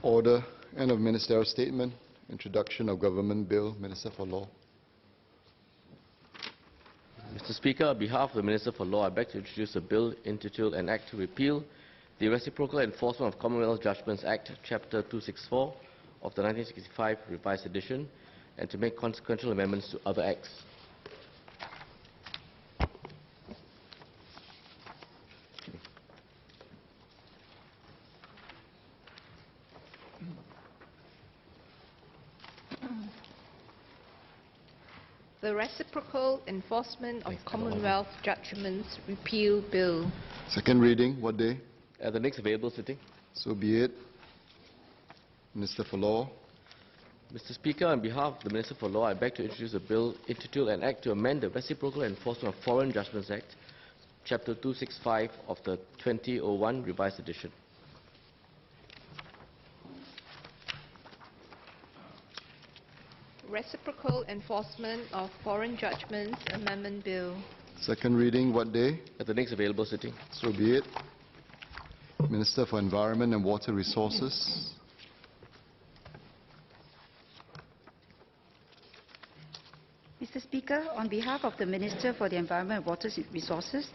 Order. End of ministerial statement. Introduction of government bill. Minister for Law. Mr. Speaker, on behalf of the Minister for Law, I beg to introduce a bill entitled An Act to Repeal the Reciprocal Enforcement of Commonwealth Judgments Act, Chapter 264 of the 1965 Revised Edition, and to make consequential amendments to other acts. The Reciprocal Enforcement of Commonwealth Judgments Repeal Bill. Second reading. What day? At the next available sitting. So be it. Minister for Law. Mr. Speaker, on behalf of the Minister for Law, I beg to introduce a bill entitled An Act to amend the Reciprocal Enforcement of Foreign Judgments Act, Chapter 265 of the 2001 Revised Edition. Reciprocal Enforcement of Foreign Judgments Amendment Bill. Second reading. What day? At the next available sitting. So be it. Minister for Environment and Water Resources. Mr. Speaker, on behalf of the Minister for the Environment and Water Resources,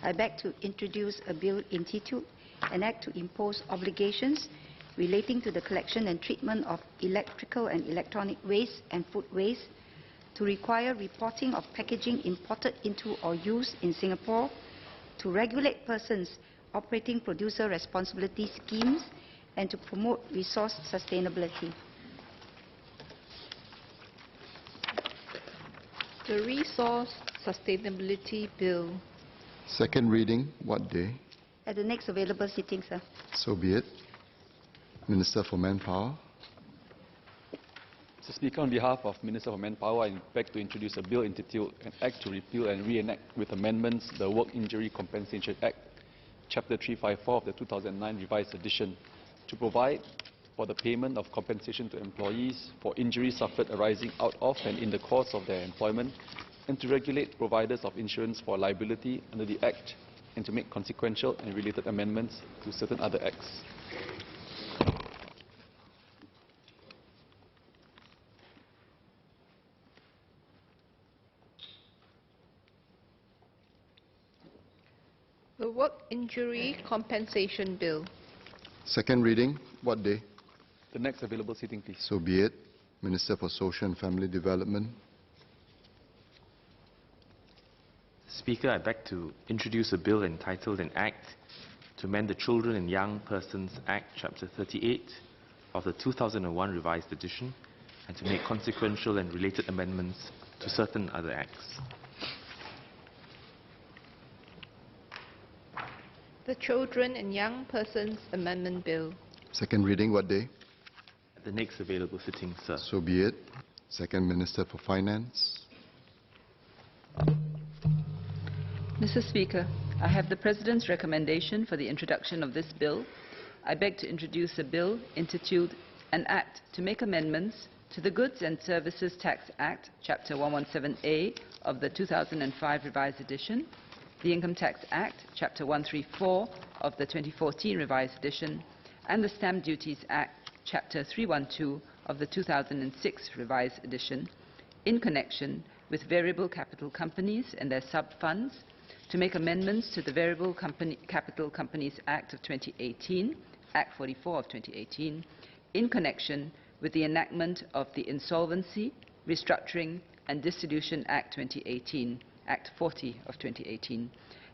I beg to introduce a bill entitled An Act to Impose Obligations relating to the collection and treatment of electrical and electronic waste and food waste, to require reporting of packaging imported into or used in Singapore, to regulate persons operating producer responsibility schemes, and to promote resource sustainability. The Resource Sustainability Bill. Second reading. What day? At the next available sitting, sir. So be it. Minister for Manpower. Mr. Speaker, on behalf of Minister for Manpower, I beg to introduce a bill entitled An Act to Repeal and Reenact with Amendments the Work Injury Compensation Act, Chapter 354 of the 2009 Revised Edition, to provide for the payment of compensation to employees for injuries suffered arising out of and in the course of their employment, and to regulate providers of insurance for liability under the Act, and to make consequential and related amendments to certain other acts. The Work Injury Compensation Bill. Second reading. What day? The next available sitting, please. So be it. Minister for Social and Family Development. Speaker, I beg to introduce a bill entitled An Act to amend the Children and Young Persons Act, Chapter 38 of the 2001 Revised Edition, and to make consequential and related amendments to certain other acts. The Children and Young Persons Amendment Bill. Second reading. What day? At the next available sitting, sir. So be it. Second Minister for Finance. Mr. Speaker, I have the President's recommendation for the introduction of this bill. I beg to introduce a bill entitled An Act to make amendments to the Goods and Services Tax Act, Chapter 117A of the 2005 Revised Edition, the Income Tax Act, Chapter 134 of the 2014 Revised Edition, and the Stamp Duties Act, Chapter 312 of the 2006 Revised Edition, in connection with variable capital companies and their sub-funds, to make amendments to the Variable Capital Companies Act of 2018, Act 44 of 2018, in connection with the enactment of the Insolvency, Restructuring and Dissolution Act 2018, Act 40 of 2018,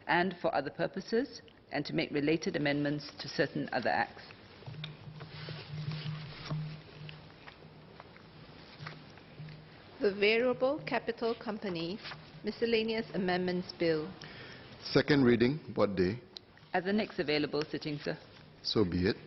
and for other purposes, and to make related amendments to certain other acts. The Variable Capital Companies Miscellaneous Amendments Bill. Second reading. What day? At the next available sitting, sir. So be it.